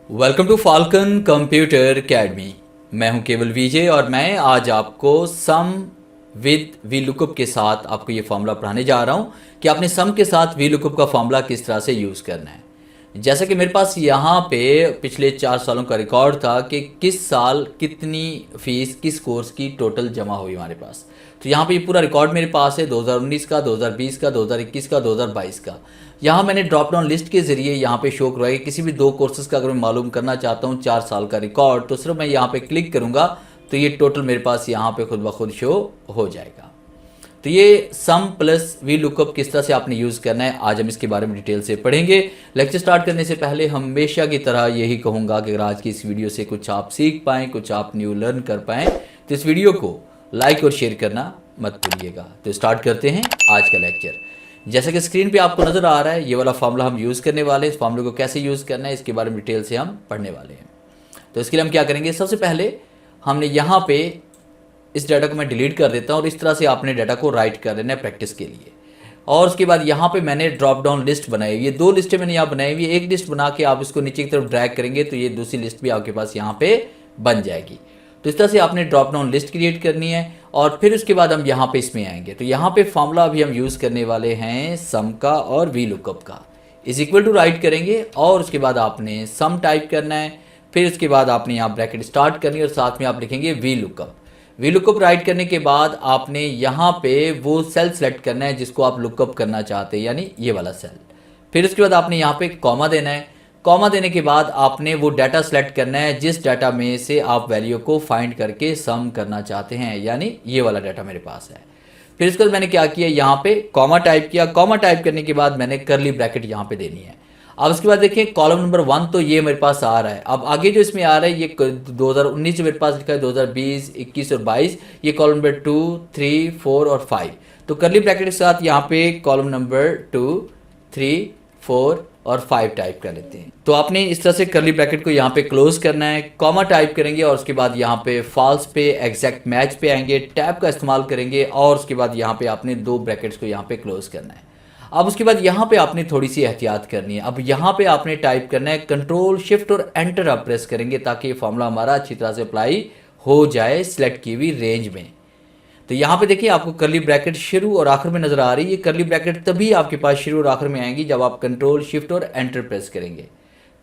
Welcome to Falcon computer academy. मैं हूं केवल विजय और मैं आज आपको सम विद वी लुकअप के साथ आपको ये फॉर्मूला पढ़ाने जा रहा हूं कि आपने सम के साथ वी लुकअप का फॉर्मूला किस तरह से यूज़ करना है। जैसा कि मेरे पास यहाँ पे पिछले 4 सालों का रिकॉर्ड था कि किस साल कितनी फ़ीस किस कोर्स की टोटल जमा हुई हमारे पास। तो यहाँ पे ये पूरा रिकॉर्ड मेरे पास है 2019 का, 2020 का, 2021 का, 2022 का। यहाँ मैंने ड्रॉप डाउन लिस्ट के ज़रिए यहाँ पे शो करवाया कि किसी भी 2 कोर्सेज़ का अगर मैं मालूम करना चाहता हूँ 4 साल का रिकॉर्ड, तो सिर्फ मैं यहाँ पे क्लिक करूँगा तो ये टोटल मेरे पास यहाँ पे खुद ब खुद शो हो जाएगा। तो ये सम प्लस वी लुकअप किस तरह से आपने यूज़ करना है, आज हम इसके बारे में डिटेल से पढ़ेंगे। लेक्चर स्टार्ट करने से पहले हमेशा की तरह यही कहूँगा कि अगर आज की इस वीडियो से कुछ आप सीख पाएँ, कुछ आप न्यू लर्न कर पाएँ, तो इस वीडियो को लाइक और शेयर करना मत भूलिएगा। तो स्टार्ट करते हैं आज का लेक्चर। जैसा कि स्क्रीन पे आपको नज़र आ रहा है, ये वाला फार्मूला हम यूज़ करने वाले हैं। इस फार्मूले को कैसे यूज़ करना है इसके बारे में डिटेल से हम पढ़ने वाले हैं। तो इसके लिए हम क्या करेंगे, सबसे पहले हमने यहाँ पे इस डाटा को मैं डिलीट कर देता हूँ और इस तरह से आपने डाटा को राइट कर लेना है प्रैक्टिस के लिए। और उसके बाद यहाँ पे मैंने ड्रॉप डाउन लिस्ट बनाई हुई है, 2 लिस्टें मैंने यहाँ बनाई हुई है। एक लिस्ट बना के आप इसको नीचे की तरफ ड्रैग करेंगे तो ये दूसरी लिस्ट भी आपके पास यहाँ पे बन जाएगी। तो इस तरह से आपने ड्रॉप डाउन लिस्ट क्रिएट करनी है और फिर उसके बाद हम यहाँ पे इसमें आएंगे। तो यहाँ पे फॉर्मूला अभी हम यूज़ करने वाले हैं सम का और वी लुकअप का। इज इक्वल टू राइट करेंगे और उसके बाद आपने सम टाइप करना है, फिर उसके बाद आपने यहाँ ब्रैकेट स्टार्ट करनी है और साथ में आप लिखेंगे V lookup. V lookup right करने के बाद आपने यहाँ पे वो सेल सेलेक्ट करना है जिसको आप लुकअप करना चाहते हैं, यानी ये वाला सेल। फिर उसके बाद आपने यहाँ पे कॉमा देना है। कॉमा देने के बाद आपने वो डाटा सेलेक्ट करना है जिस डाटा में से आप वैल्यू को फाइंड करके सम करना चाहते हैं, यानी ये वाला डाटा मेरे पास है। फिर इसके बाद मैंने क्या किया, यहाँ पे कॉमा टाइप किया। कॉमा टाइप करने के बाद मैंने करली ब्रैकेट यहाँ पे देनी है। अब उसके बाद देखिए कॉलम नंबर 1 तो ये मेरे पास आ रहा है। अब आगे जो इसमें आ रहा है ये 2019 जो मेरे पास लिखा है 2020, 21 और 22, ये कॉलम नंबर 2, 3, 4 और 5। तो करली ब्रैकेट के साथ यहाँ पे कॉलम नंबर 2, 3, 4 और 5 टाइप कर लेते हैं। तो आपने इस तरह से करली ब्रैकेट को यहाँ पे क्लोज करना है, कॉमा टाइप करेंगे और उसके बाद यहाँ पे फॉल्स पे एग्जैक्ट मैच पे आएंगे, टैब का इस्तेमाल करेंगे और उसके बाद यहाँ पे आपने 2 ब्रैकेट्स को यहाँ पे क्लोज करना है। अब उसके बाद यहाँ पे आपने थोड़ी सी एहतियात करनी है। अब यहाँ पे आपने टाइप करना है कंट्रोल शिफ्ट और एंटर आप प्रेस करेंगे ताकि ये फॉर्मूला हमारा अच्छी तरह से अप्लाई हो जाए सिलेक्ट की हुई रेंज में। तो यहाँ पे देखिए आपको करली ब्रैकेट शुरू और आखिर में नजर आ रही है। ये करली ब्रैकेट तभी आपके पास शुरू और आखिर में आएंगी जब आप कंट्रोल शिफ्ट और एंटर प्रेस करेंगे।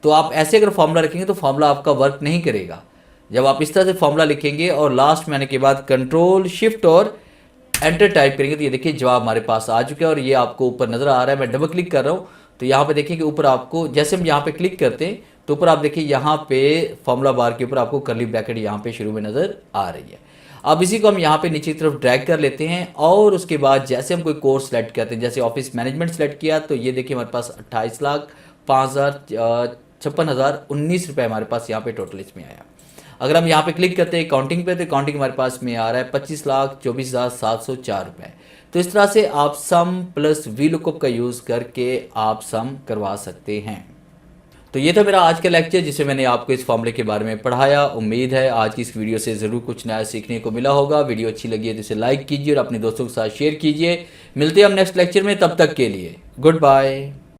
तो आप ऐसे अगर फॉर्मूला रखेंगे तो फॉर्मूला आपका वर्क नहीं करेगा। जब आप इस तरह से फॉर्मूला लिखेंगे और लास्ट में आने के बाद कंट्रोल शिफ्ट और एंटर टाइप करेंगे तो ये देखिए जवाब हमारे पास आ चुका है और ये आपको ऊपर नज़र आ रहा है। मैं डबल क्लिक कर रहा हूँ तो यहाँ पे देखिए कि ऊपर आपको जैसे हम यहाँ पे क्लिक करते हैं तो ऊपर आप देखिए यहाँ पे फॉर्मूला बार के ऊपर आपको करली ब्रैकेट यहाँ पे शुरू में नज़र आ रही है। अब इसी को हम यहाँ पे नीचे की तरफ ड्रैग कर लेते हैं और उसके बाद जैसे हम कोई कोर्स सेलेक्ट करते हैं, जैसे ऑफिस मैनेजमेंट सेलेक्ट किया तो ये देखिए हमारे पास 28,05,56,019 रुपये हमारे पास यहाँ पे टोटल इसमें आया। अगर हम यहाँ पे क्लिक करते हैं अकाउंटिंग पे तो अकाउंटिंग हमारे पास में आ रहा है 25,24,704 रुपये। तो इस तरह से आप सम प्लस वी लुकअप का यूज़ करके आप सम करवा सकते हैं। तो ये था मेरा आज का लेक्चर जिसमें मैंने आपको इस फॉर्मूले के बारे में पढ़ाया। उम्मीद है आज की इस वीडियो से ज़रूर कुछ नया सीखने को मिला होगा। वीडियो अच्छी लगी है तो इसे लाइक कीजिए और अपने दोस्तों के साथ शेयर कीजिए। मिलते हैं हम नेक्स्ट लेक्चर में, तब तक के लिए गुड बाय।